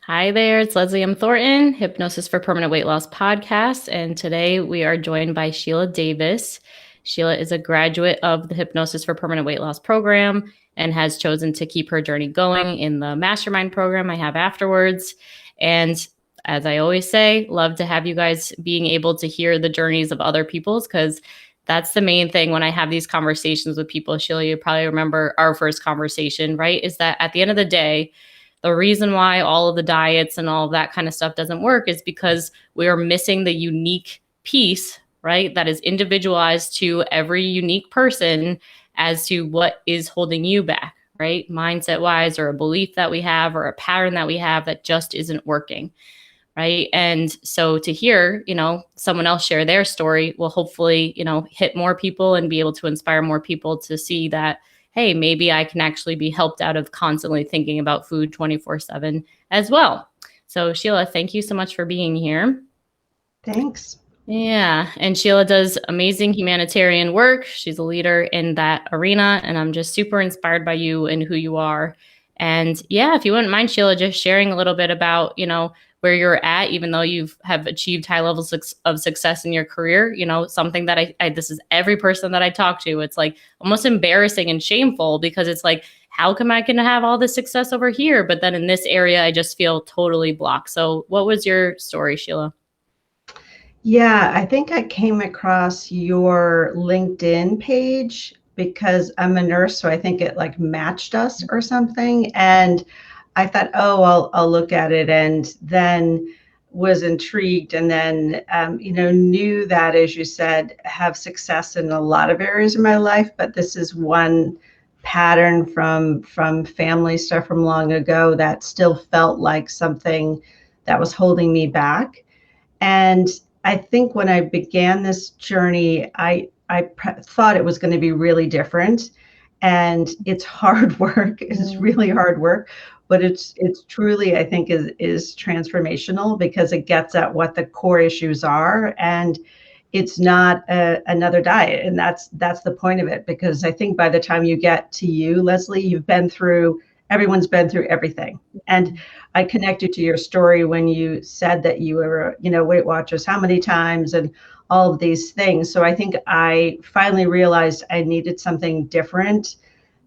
Hi there, it's Leslie M. Thornton, Hypnosis for Permanent Weight Loss podcast. And today we are joined by Sheila Davis. Sheila is a graduate of the Hypnosis for Permanent Weight Loss program and has chosen to keep her journey going in the mastermind program I have afterwards. And as I always say, love to have you guys being able to hear the journeys of other people's, because that's the main thing when I have these conversations with people. Sheila, you probably remember our first conversation, right? Is that at the end of the day, the reason why all of the diets and all of that kind of stuff doesn't work is because we are missing the unique piece, right? That is individualized to every unique person as to what is holding you back, right? Mindset wise, or a belief that we have, or a pattern that we have that just isn't working. Right. And so to hear, someone else share their story will hopefully, hit more people and be able to inspire more people to see that, hey, maybe I can actually be helped out of constantly thinking about food 24/7 as well. So Sheila, thank you so much for being here. Thanks. Yeah. And Sheila does amazing humanitarian work. She's a leader in that arena. And I'm just super inspired by you and who you are. And yeah, if you wouldn't mind, Sheila, just sharing a little bit about, where you're at, even though you have achieved high levels of success in your career, something that I this is every person that I talk to, it's like almost embarrassing and shameful, because it's like, how come I can have all this success over here? But then in this area, I just feel totally blocked. So what was your story, Sheila? Yeah, I think I came across your LinkedIn page because I'm a nurse, so I think it like matched us or something. And I thought, oh, I'll look at it, and then was intrigued, and then knew that, as you said, have success in a lot of areas of my life, but this is one pattern from family stuff from long ago that still felt like something that was holding me back. And I think when I began this journey, I thought it was going to be really different. And it's hard work. It's really hard work, but it's truly, I think, is transformational, because it gets at what the core issues are, and it's not another diet. And that's the point of it, because I think by the time you get to you, Leslie, everyone's been through everything. And I connected to your story when you said that you were, Weight Watchers, how many times, and all of these things. So I think I finally realized I needed something different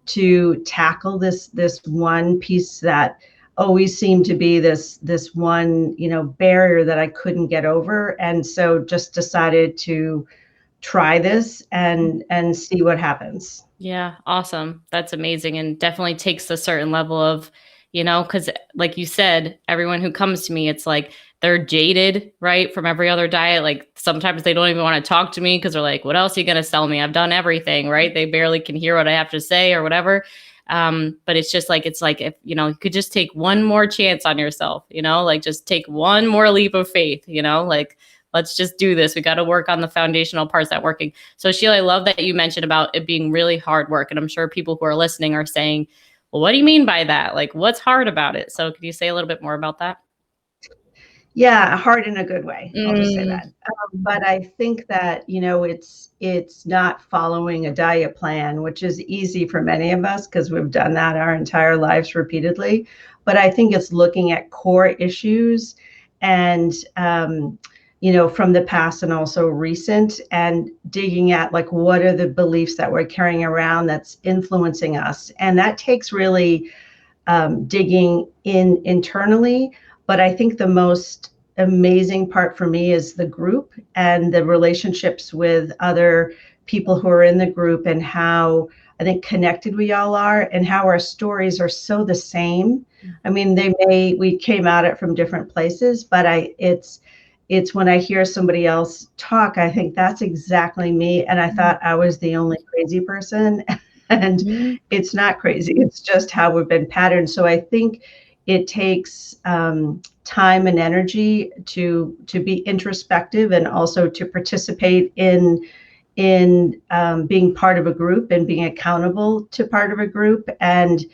to tackle this one piece that always seemed to be this one, barrier that I couldn't get over. And so just decided to try this and see what happens. Yeah, awesome. That's amazing, and definitely takes a certain level of, because like you said, everyone who comes to me, it's like they're jaded, right, from every other diet. Like sometimes they don't even want to talk to me because they're like, what else are you going to sell me? I've done everything, right? They barely can hear what I have to say or whatever. But it's like if, you could just take one more chance on yourself, like just take one more leap of faith, like let's just do this. We got to work on the foundational parts that working. So Sheila, I love that you mentioned about it being really hard work. And I'm sure people who are listening are saying, well, what do you mean by that? Like, what's hard about it? So could you say a little bit more about that? Yeah, hard in a good way. I'll just say that. But I think that, it's not following a diet plan, which is easy for many of us because we've done that our entire lives repeatedly. But I think it's looking at core issues and, from the past and also recent, and digging at like, what are the beliefs that we're carrying around that's influencing us? And that takes really digging in internally. But I think the most amazing part for me is the group and the relationships with other people who are in the group, and how I think connected we all are, and how our stories are so the same. I mean, we came at it from different places, but it's when I hear somebody else talk, I think that's exactly me. And I thought I was the only crazy person. And it's not crazy. It's just how we've been patterned. So I think it takes time and energy to be introspective, and also to participate in being part of a group and being accountable to part of a group. And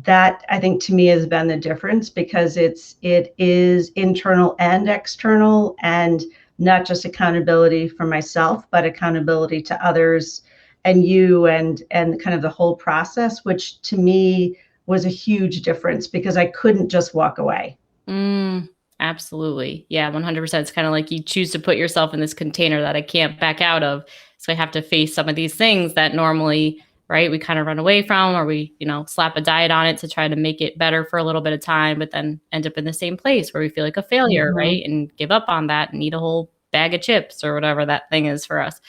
that, I think, to me has been the difference, because it is internal and external, and not just accountability for myself, but accountability to others and you, and kind of the whole process, which to me was a huge difference, because I couldn't just walk away. Absolutely. Yeah, 100%. It's kind of like you choose to put yourself in this container that I can't back out of. So I have to face some of these things that normally, right, we kind of run away from, or we, slap a diet on it to try to make it better for a little bit of time, but then end up in the same place where we feel like a failure, right? And give up on that and eat a whole bag of chips or whatever that thing is for us.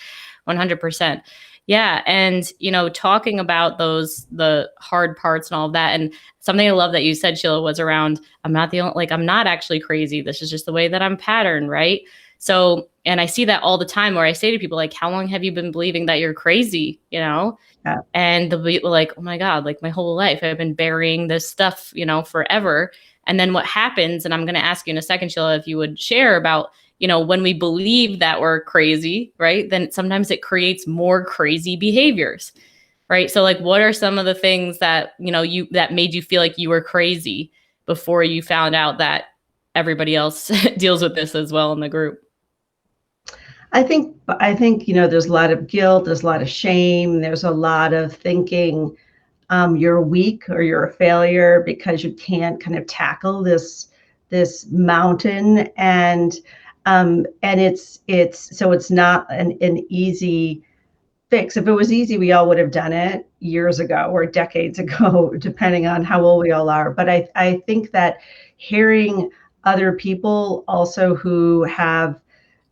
100%. Yeah. And, talking about the hard parts and all of that. And something I love that you said, Sheila, was around, I'm not the only, like, I'm not actually crazy. This is just the way that I'm patterned. Right. So, and I see that all the time where I say to people, like, how long have you been believing that you're crazy? Yeah. And they'll be like, oh my God, like my whole life I've been burying this stuff, forever. And then what happens, and I'm going to ask you in a second, Sheila, if you would share about, when we believe that we're crazy, right, then sometimes it creates more crazy behaviors, right? So like, what are some of the things that, that made you feel like you were crazy before you found out that everybody else deals with this as well in the group? I think, there's a lot of guilt, there's a lot of shame, there's a lot of thinking you're weak or you're a failure because you can't kind of tackle this mountain, and it's not an easy fix. If it was easy, we all would have done it years ago or decades ago, depending on how old we all are. But I think that hearing other people also who have,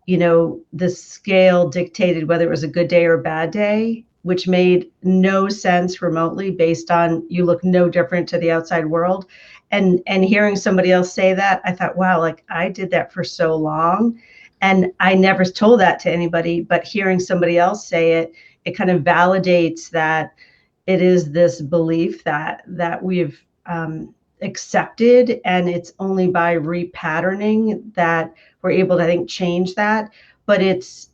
the scale dictated whether it was a good day or a bad day, which made no sense remotely based on you look no different to the outside world. And hearing somebody else say that, I thought, wow, like I did that for so long. And I never told that to anybody, but hearing somebody else say it, it kind of validates that it is this belief that we've accepted, and it's only by repatterning that we're able to, I think, change that. But it's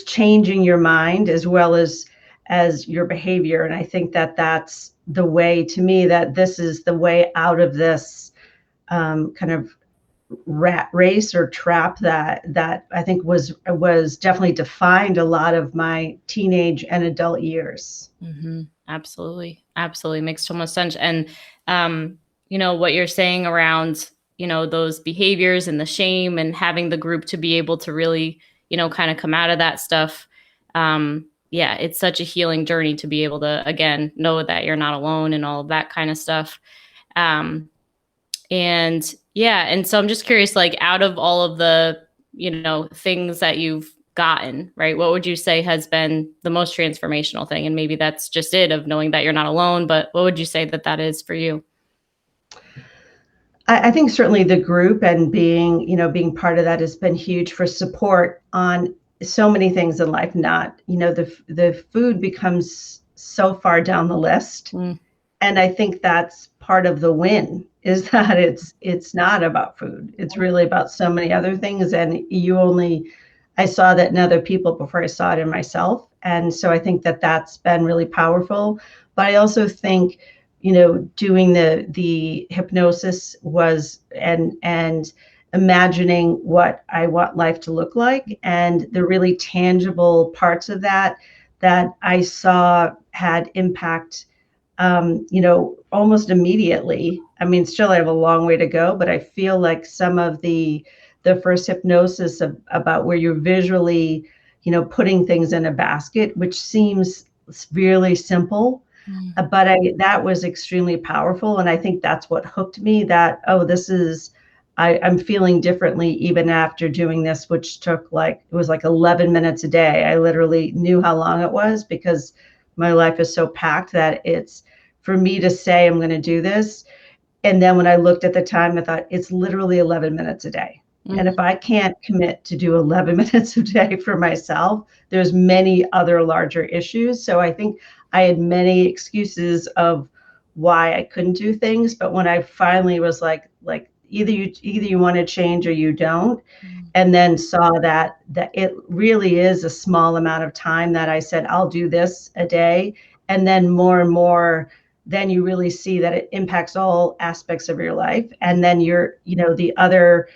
changing your mind as well as your behavior, and I think that that's the way, to me, that this is the way out of this kind of rat race or trap that I think was definitely defined a lot of my teenage and adult years. Absolutely. Makes so much sense. And, what you're saying around, those behaviors and the shame and having the group to be able to really, kind of come out of that stuff. Yeah, it's such a healing journey to be able to, again, know that you're not alone and all of that kind of stuff. And yeah, and so I'm just curious, like, out of all of the, things that you've gotten, right, what would you say has been the most transformational thing? And maybe that's just it, of knowing that you're not alone, but what would you say that is for you? I think certainly the group and being part of that has been huge for support on so many things in life. Not, the food becomes so far down the list. And I think that's part of the win, is that it's not about food. It's really about so many other things. And I saw that in other people before I saw it in myself. And so I think that that's been really powerful. But I also think, doing the hypnosis was, and imagining what I want life to look like, and the really tangible parts of that I saw had impact, almost immediately. I mean, still I have a long way to go, but I feel like some of the first hypnosis about where you're visually, putting things in a basket, which seems really simple, but that was extremely powerful. And I think that's what hooked me, that, oh, I'm feeling differently even after doing this, which took it was like 11 minutes a day. I literally knew how long it was because my life is so packed that it's, for me to say I'm going to do this. And then when I looked at the time, I thought it's literally 11 minutes a day. And if I can't commit to do 11 minutes a day for myself, there's many other larger issues. So I think I had many excuses of why I couldn't do things. But when I finally was like either you want to change or you don't, and then saw that it really is a small amount of time, that I said, I'll do this a day. And then more and more, then you really see that it impacts all aspects of your life. And then the other,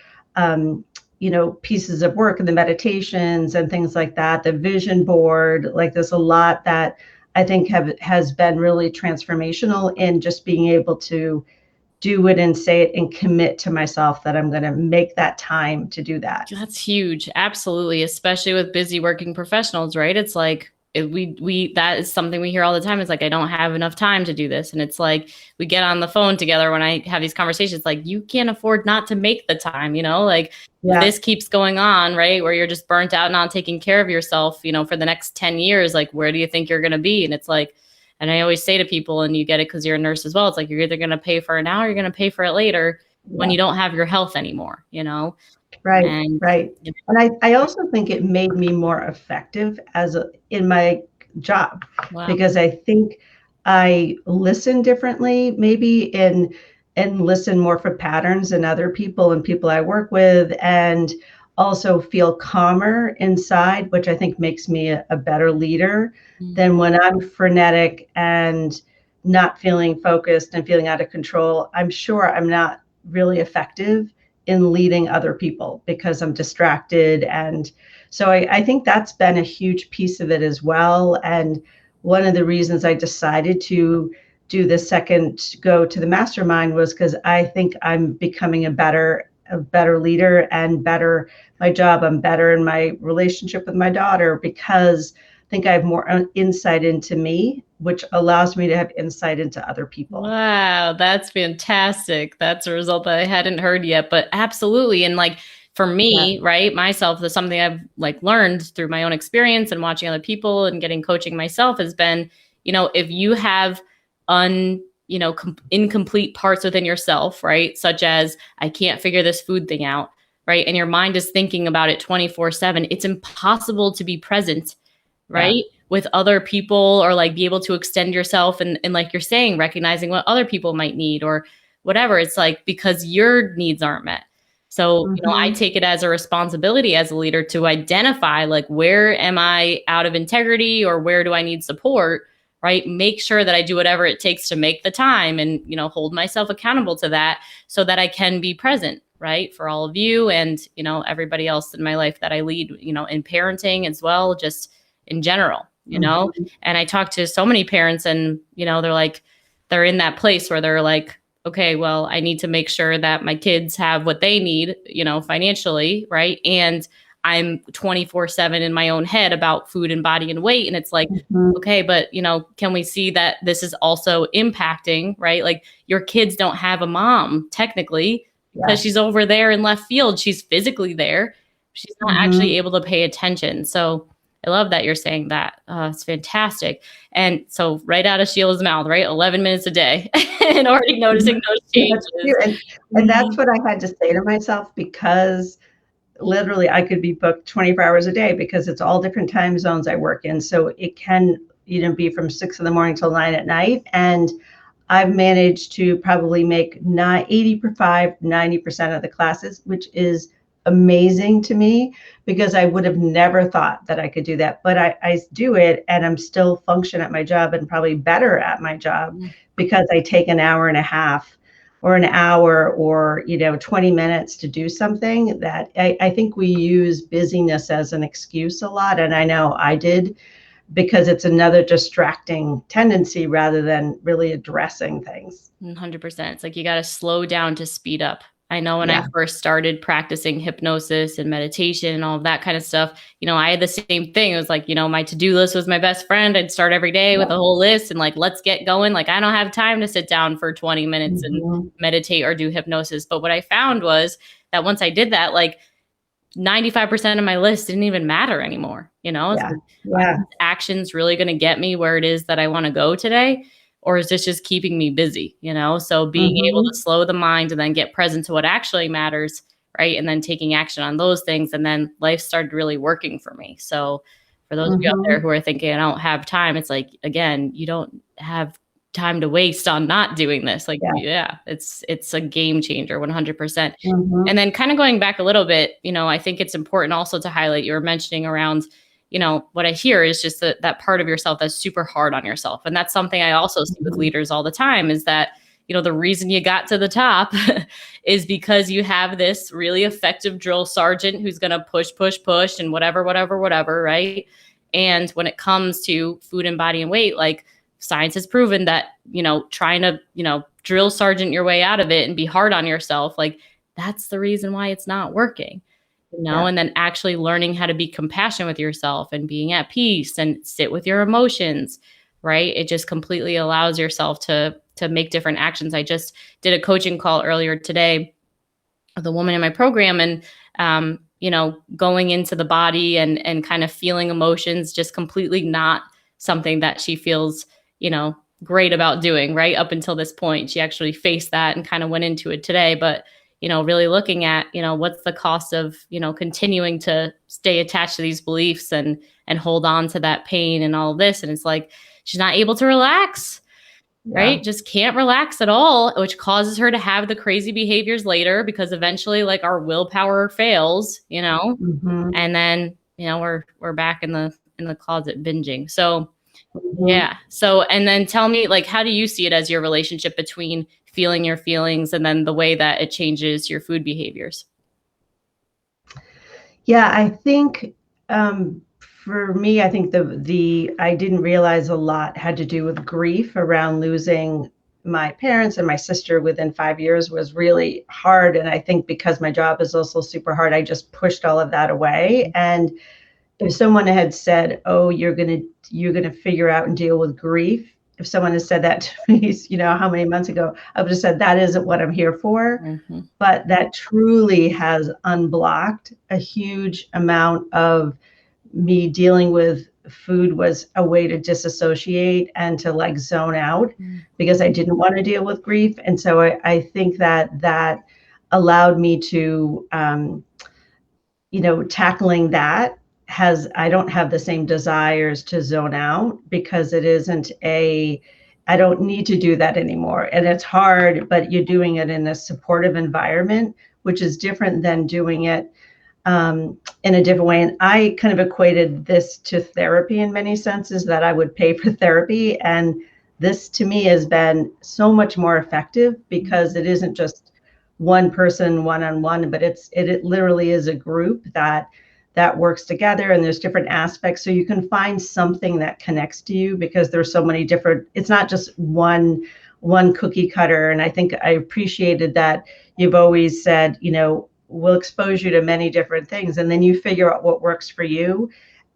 pieces of work and the meditations and things like that, the vision board, like there's a lot that I think has been really transformational in just being able to do it and say it and commit to myself that I'm going to make that time to do that. That's huge. Absolutely. Especially with busy working professionals, right? It's like that is something we hear all the time. It's like, I don't have enough time to do this. And it's like, we get on the phone together when I have these conversations, like, you can't afford not to make the time, like if this keeps going on, right, where you're just burnt out, not taking care of yourself, for the next 10 years, like, where do you think you're going to be? And it's like, and I always say to people, and you get it because you're a nurse as well, it's like, you're either going to pay for it now or you're going to pay for it later when you don't have your health anymore, Right, and, right. And I also think it made me more effective in my job. Wow. Because I think I listen differently, maybe, and listen more for patterns in other people and people I work with, and also feel calmer inside, which I think makes me a better leader than when I'm frenetic and not feeling focused and feeling out of control. I'm sure I'm not really effective in leading other people because I'm distracted. And so I think that's been a huge piece of it as well. And one of the reasons I decided to do the second go to the mastermind was because I think I'm becoming a better leader and better my job. I'm better in my relationship with my daughter because I think I have more insight into me, which allows me to have insight into other people. Wow, that's fantastic. That's a result that I hadn't heard yet, but absolutely. And like for me, right, myself, there's something I've like learned through my own experience and watching other people and getting coaching myself has been, if you have incomplete parts within yourself, right? Such as, I can't figure this food thing out, right? And your mind is thinking about it 24/7. It's impossible to be present, right? With other people, or like be able to extend yourself and like you're saying, recognizing what other people might need or whatever. It's like, because your needs aren't met. So, I take it as a responsibility as a leader to identify, like, where am I out of integrity or where do I need support, right? Make sure that I do whatever it takes to make the time and, hold myself accountable to that so that I can be present, right, for all of you and, everybody else in my life that I lead, in parenting as well, just in general, and I talk to so many parents and, they're like, they're in that place where they're like, okay, well, I need to make sure that my kids have what they need, financially. Right. And I'm 24/7 in my own head about food and body and weight. And it's like, okay, but, can we see that this is also impacting, right? Like, your kids don't have a mom technically because she's over there in left field. She's physically there. She's not actually able to pay attention. So I love that you're saying that. It's fantastic. And so right out of Sheila's mouth, right? 11 minutes a day and already noticing those changes. And that's what I had to say to myself, because literally I could be booked 24 hours a day because it's all different time zones I work in. So it can, be from 6 a.m. till 9 p.m. And I've managed to probably make 90% of the classes, which is amazing to me, because I would have never thought that I could do that. But I do it, and I'm still function at my job and probably better at my job because I take an hour and a half or an hour or 20 minutes to do something. That I think we use busyness as an excuse a lot, and I know I did, because it's another distracting tendency rather than really addressing things. 100%. It's like, you got to slow down to speed up. I know when I first started practicing hypnosis and meditation and all of that kind of stuff, I had the same thing. It was like, my to-do list was my best friend. I'd start every day with a whole list and like, let's get going. Like, I don't have time to sit down for 20 minutes and meditate or do hypnosis. But what I found was that once I did that, like 95% of my list didn't even matter anymore. Are actions really going to get me where it is that I want to go today? Or is this just keeping me busy? So being able to slow the mind and then get present to what actually matters, right? And then taking action on those things. And then life started really working for me. So for those of you out there who are thinking, I don't have time, it's like, again, you don't have time to waste on not doing this. Like, it's a game changer, 100%. And then kind of going back a little bit, I think it's important also to highlight, you were mentioning around, what I hear is just that part of yourself that's super hard on yourself. And that's something I also see with leaders all the time, is that, the reason you got to the top is because you have this really effective drill sergeant who's going to push and whatever, right? And when it comes to food and body and weight, like, science has proven that, trying to, drill sergeant your way out of it and be hard on yourself, like that's the reason why it's not working, Yeah. and then actually learning how to be compassionate with yourself and being at peace and sit with your emotions, right? It just completely allows yourself to make different actions. I just did a coaching call earlier today with a woman in my program, and going into the body and kind of feeling emotions, just completely not something that she feels great about doing, right up until this point. She actually faced that and kind of went into it today, but really looking at what's the cost of continuing to stay attached to these beliefs and hold on to that pain and all this. And it's like she's not able to relax. Yeah. Right? Just can't relax at all, which causes her to have the crazy behaviors later, because eventually like our willpower fails, Mm-hmm. and then, we're back in the closet binging. So Mm-hmm. yeah. So, and then tell me, like, how do you see it as your relationship between feeling your feelings and then the way that it changes your food behaviors? Yeah, I think for me, I think I didn't realize a lot had to do with grief around losing my parents and my sister within 5 years was really hard. And I think because my job is also super hard, I just pushed all of that away. And if someone had said, "Oh, you're gonna figure out and deal with grief," if someone had said that to me, how many months ago, I would have said, "That isn't what I'm here for." Mm-hmm. But that truly has unblocked a huge amount of me. Dealing with food was a way to disassociate and to like zone out because I didn't want to deal with grief. And so I think that allowed me to, tackling that I don't have the same desires to zone out because I don't need to do that anymore. And it's hard, but you're doing it in a supportive environment, which is different than doing it in a different way. And I kind of equated this to therapy in many senses, that I would pay for therapy. And this to me has been so much more effective because it isn't just one person one-on-one, but it literally is a group that works together, and there's different aspects. So you can find something that connects to you because there's so many different, it's not just one cookie cutter. And I think I appreciated that you've always said, we'll expose you to many different things, and then you figure out what works for you.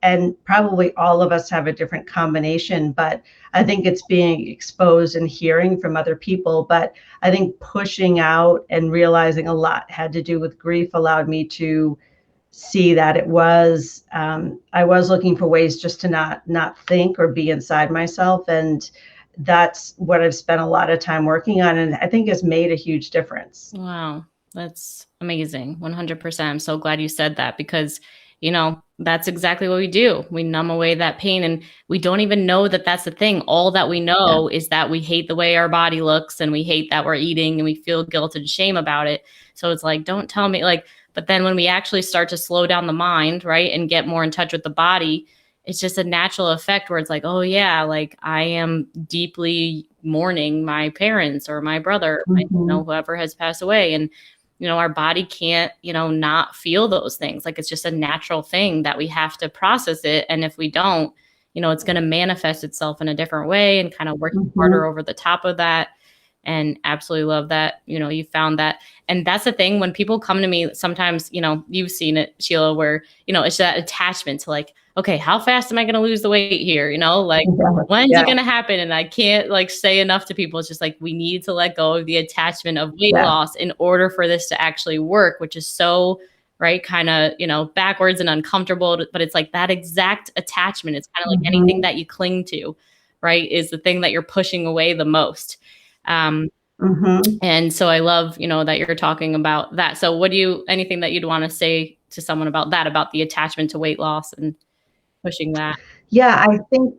And probably all of us have a different combination, but I think it's being exposed and hearing from other people. But I think pushing out and realizing a lot had to do with grief allowed me to see that I was looking for ways just to not think or be inside myself. And that's what I've spent a lot of time working on. And I think has made a huge difference. Wow. That's amazing. 100%. I'm so glad you said that because, that's exactly what we do. We numb away that pain, and we don't even know that that's the thing. All that we know is that we hate the way our body looks, and we hate that we're eating, and we feel guilt and shame about it. So it's like, don't tell me, like, but then when we actually start to slow down the mind, right, and get more in touch with the body, it's just a natural effect where it's like, oh yeah, like I am deeply mourning my parents or my brother, whoever has passed away. And our body can't, not feel those things. Like it's just a natural thing that we have to process it. And if we don't, it's going to manifest itself in a different way and kind of working harder over the top of that. And absolutely love that, you found that. And that's the thing, when people come to me, sometimes, you've seen it, Sheila, where, it's that attachment to like, okay, how fast am I going to lose the weight here? Like when's it going to happen? And I can't like say enough to people. It's just like, we need to let go of the attachment of weight loss in order for this to actually work, which is so, right, kind of, backwards and uncomfortable, but it's like that exact attachment. It's kind of like anything that you cling to, right, is the thing that you're pushing away the most. And so I love, that you're talking about that. So anything that you'd want to say to someone about that, about the attachment to weight loss and pushing that? Yeah, I think,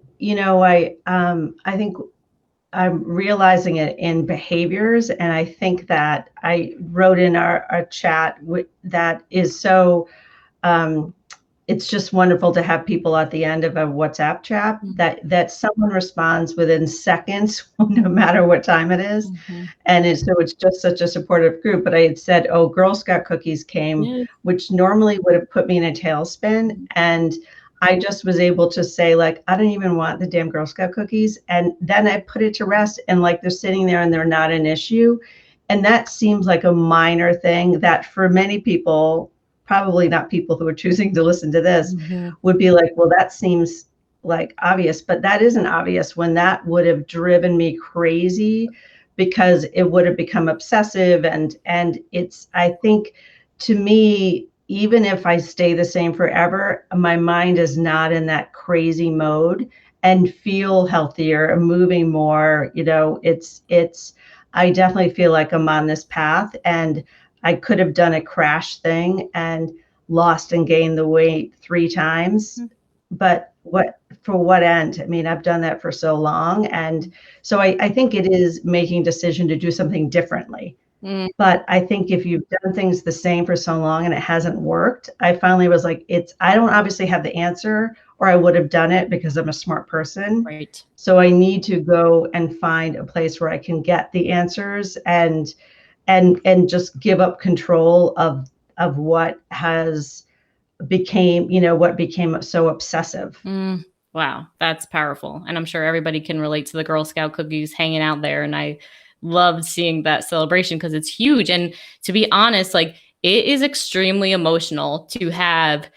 I think I'm realizing it in behaviors. And I think that I wrote in our chat that is so, it's just wonderful to have people at the end of a WhatsApp chat that someone responds within seconds, no matter what time it is. And so it's just such a supportive group. But I had said, oh, Girl Scout cookies came, which normally would have put me in a tailspin. And I just was able to say, like, I don't even want the damn Girl Scout cookies. And then I put it to rest, and like they're sitting there and they're not an issue. And that seems like a minor thing that for many people, probably not people who are choosing to listen to this, would be like, well, that seems like obvious, but that isn't obvious when that would have driven me crazy because it would have become obsessive. And it's, I think, to me, even if I stay the same forever, my mind is not in that crazy mode and feel healthier and moving more. It's I definitely feel like I'm on this path, and I could have done a crash thing and lost and gained the weight 3 times. But for what end? I mean, I've done that for so long. And so I think it is making a decision to do something differently. But I think if you've done things the same for so long and it hasn't worked, I finally was like, I don't obviously have the answer, or I would have done it because I'm a smart person. Right. So I need to go and find a place where I can get the answers and just give up control of what became so obsessive. Wow, that's powerful. And I'm sure everybody can relate to the Girl Scout cookies hanging out there. And I loved seeing that celebration because it's huge. And to be honest, like it is extremely emotional to have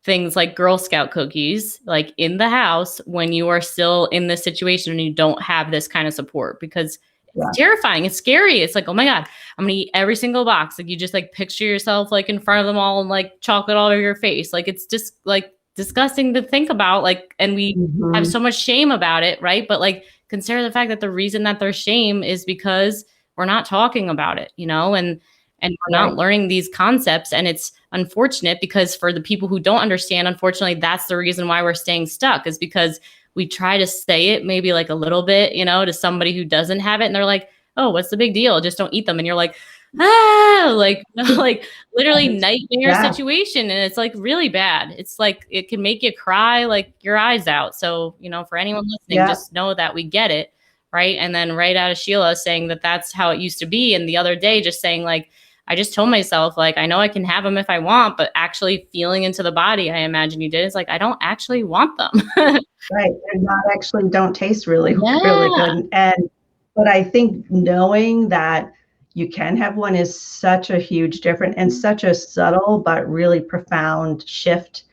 things like Girl Scout cookies like in the house when you are still in this situation and you don't have this kind of support, because it's terrifying. It's scary. It's like, oh my God, I'm gonna eat every single box. Like you just like picture yourself like in front of them all and like chocolate all over your face. Like it's just like disgusting to think about. Like, and we have so much shame about it, right? But like consider the fact that the reason that there's shame is because we're not talking about it, and we're not learning these concepts. And it's unfortunate because for the people who don't understand, unfortunately, that's the reason why we're staying stuck, is because we try to say it maybe like a little bit, to somebody who doesn't have it. And they're like, oh, what's the big deal? Just don't eat them. And you're like, like literally nightmare situation. And it's like really bad. It's like, it can make you cry like your eyes out. So, for anyone listening, just know that we get it. Right. And then right out of Sheila saying that that's how it used to be. And the other day just saying like, I just told myself, like, I know I can have them if I want, but actually feeling into the body, I imagine you did. It's like, I don't actually want them. Right. They're not actually don't taste really good. But I think knowing that you can have one is such a huge difference and such a subtle but really profound shift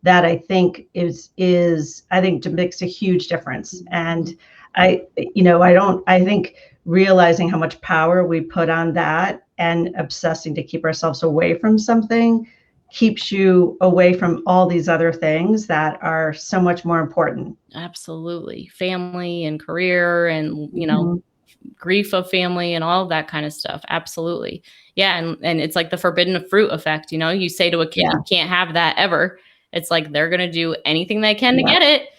that I think I think makes a huge difference. And I think realizing how much power we put on that and obsessing to keep ourselves away from something keeps you away from all these other things that are so much more important. Absolutely. Family and career and, grief of family and all of that kind of stuff. Absolutely. Yeah. And it's like the forbidden fruit effect. You say to a kid, you can't have that ever. It's like, they're going to do anything they can to get it.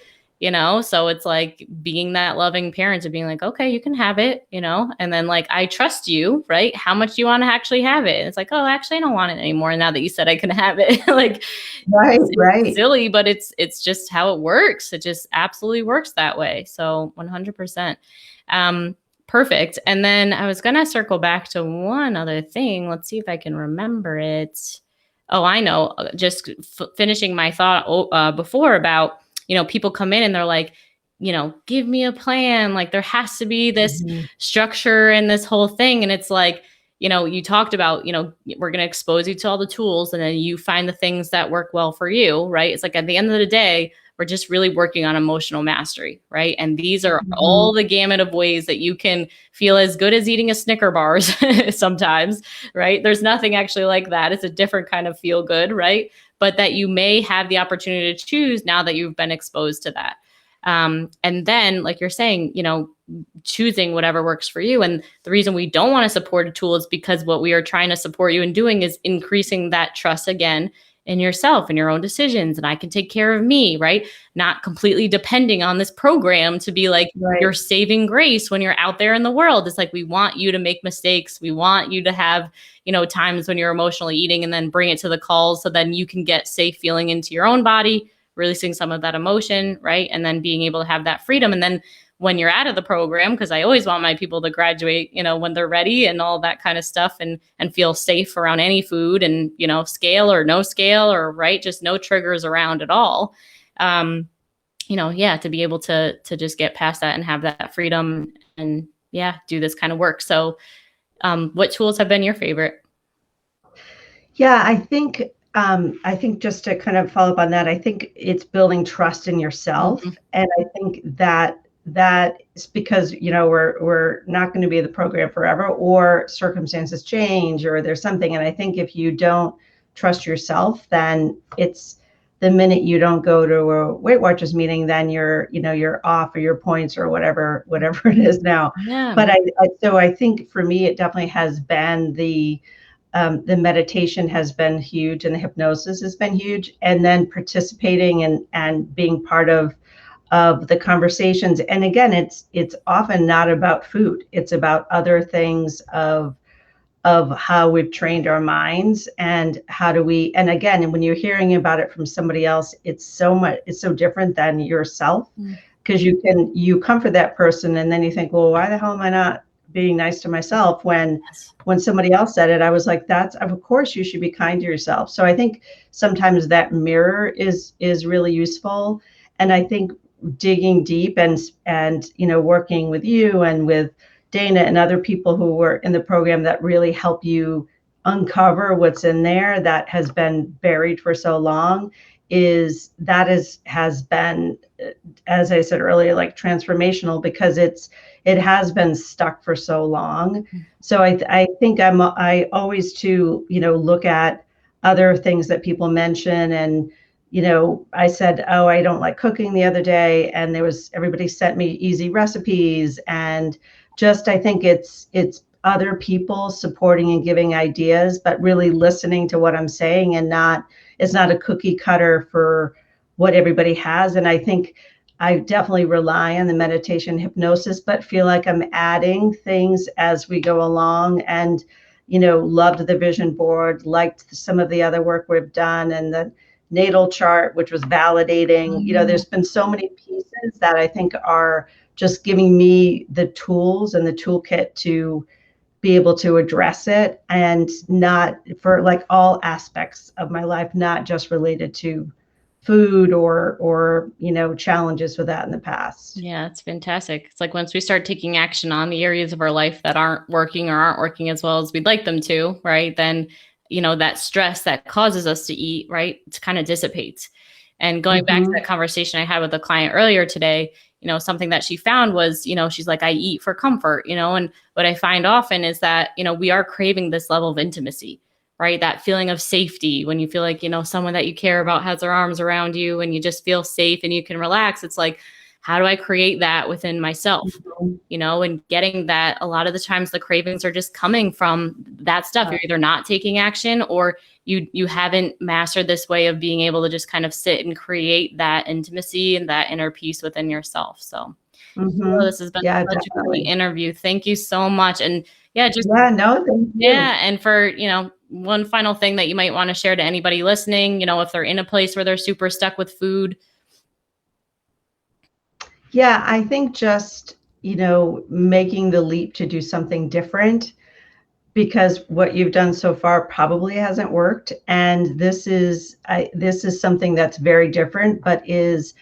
So it's like being that loving parent of being like, okay, you can have it, and then like, I trust you, right? How much do you want to actually have it? And it's like, oh, actually, I don't want it anymore. Now that you said I can have it, like, it's silly, but it's just how it works. It just absolutely works that way. So 100%. Perfect. And then I was going to circle back to one other thing. Let's see if I can remember it. Oh, I know. Just finishing my thought before about, people come in and they're like, give me a plan. Like there has to be this structure and this whole thing. And it's like, you talked about, we're going to expose you to all the tools and then you find the things that work well for you, right? It's like at the end of the day, we're just really working on emotional mastery, right? And these are all the gamut of ways that you can feel as good as eating a Snicker bars sometimes, right? There's nothing actually like that. It's a different kind of feel good, right? But that you may have the opportunity to choose now that you've been exposed to that. And then, like you're saying, choosing whatever works for you. And the reason we don't want to support a tool is because what we are trying to support you in doing is increasing that trust again in yourself and your own decisions. And I can take care of me, right? Not completely depending on this program to be like your saving grace when you're out there in the world. It's like, we want you to make mistakes. We want you to have, times when you're emotionally eating and then bring it to the calls. So then you can get safe feeling into your own body, releasing some of that emotion, right? And then being able to have that freedom. And then when you're out of the program, because I always want my people to graduate, when they're ready and all that kind of stuff and feel safe around any food and, scale or no scale or right, just no triggers around at all. Yeah, to be able to just get past that and have that freedom and do this kind of work. So what tools have been your favorite? Yeah, I think just to kind of follow up on that, I think it's building trust in yourself. Mhm. And I think that is because, we're not going to be in the program forever, or circumstances change, or there's something. And I think if you don't trust yourself, then it's the minute you don't go to a Weight Watchers meeting, then you're off, or your points, or whatever it is now. Yeah. But I think for me, it definitely has been the meditation has been huge, and the hypnosis has been huge, and then participating and being part of the conversations. And again, it's often not about food; it's about other things of how we've trained our minds, and how do we. And again, when you're hearing about it from somebody else, it's so different than yourself, Mm. because you comfort that person, and then you think, well, why the hell am I not being nice to myself? Yes. When somebody else said it, I was like, that's, of course you should be kind to yourself. So I think sometimes that mirror is really useful. And I think digging deep and working with you and with Dana and other people who were in the program that really help you uncover what's in there that has been buried for so long, has been, as I said earlier, like transformational, because it has been stuck for so long. So I think I always look at other things that people mention. And I said, oh, I don't like cooking the other day, and everybody sent me easy recipes. And just, I think it's other people supporting and giving ideas, but really listening to what I'm saying, and it's not a cookie cutter for what everybody has. And I think I definitely rely on the meditation hypnosis, but feel like I'm adding things as we go along. And loved the vision board, liked some of the other work we've done, and the natal chart, which was validating. There's been so many pieces that I think are just giving me the tools and the toolkit to be able to address it, and not for like all aspects of my life, not just related to food or challenges with that in the past. Yeah, it's fantastic. It's like once we start taking action on the areas of our life that aren't working or aren't working as well as we'd like them to, right? Then, that stress that causes us to eat, right? It kind of dissipates. And going back to that Mm-hmm. conversation I had with a client earlier today, something that she found was, she's like, I eat for comfort, and what I find often is that, we are craving this level of intimacy, right? That feeling of safety when you feel like, someone that you care about has their arms around you and you just feel safe and you can relax. It's like, how do I create that within myself? Mm-hmm. And getting that, a lot of the times the cravings are just coming from that stuff. You're either not taking action, or you haven't mastered this way of being able to just kind of sit and create that intimacy and that inner peace within yourself. So Mm-hmm. this has been Yeah, such a great definitely. interview. Thank you so much. And just Yeah, no, thank you. and for, one final thing that you might want to share to anybody listening, if they're in a place where they're super stuck with food. Yeah, I think just, making the leap to do something different, because what you've done so far probably hasn't worked. And this is something that's very different, but is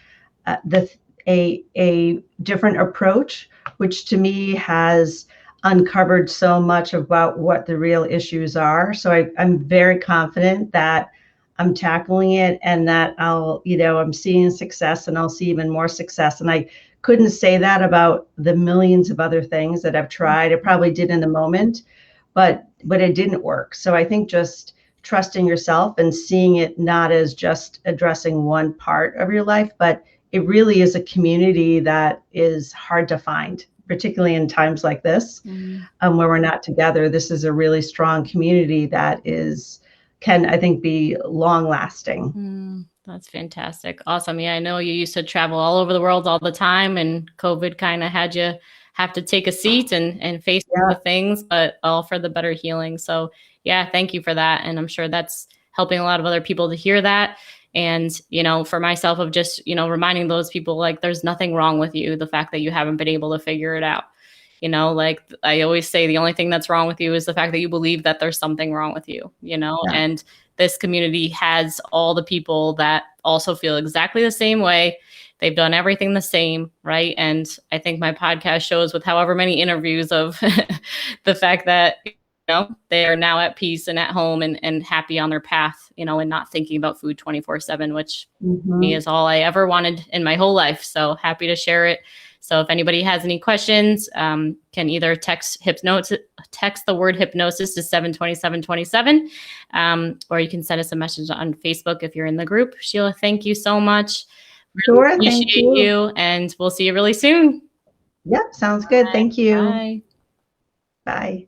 the a different approach, which to me has uncovered so much about what the real issues are. So I'm very confident that I'm tackling it, and that I'm seeing success, and I'll see even more success. And I couldn't say that about the millions of other things that I've tried. I probably did in the moment, but it didn't work. So I think just trusting yourself and seeing it not as just addressing one part of your life, but it really is a community that is hard to find, particularly in times like this, Mm. where we're not together. This is a really strong community that can, I think, be long lasting. That's fantastic. Awesome. Yeah, I know you used to travel all over the world all the time, and COVID kind of had you have to take a seat and face Yeah. the things, but all for the better healing. So, yeah, thank you for that. And I'm sure that's helping a lot of other people to hear that. And, for myself, of just, reminding those people, like, there's nothing wrong with you. The fact that you haven't been able to figure it out. Like I always say, the only thing that's wrong with you is the fact that you believe that there's something wrong with you, Yeah. and this community has all the people that also feel exactly the same way. They've done everything the same, right? And I think my podcast shows with however many interviews of the fact that, they are now at peace and at home and happy on their path, and not thinking about food 24/7, which me is all I ever wanted in my whole life. So happy to share it. So if anybody has any questions, can either text the word hypnosis to 72727, or you can send us a message on Facebook if you're in the group. Sheila, thank you so much. Sure, Really thank appreciate you. And we'll see you really soon. Yep, sounds good. Thank you. Bye. Bye.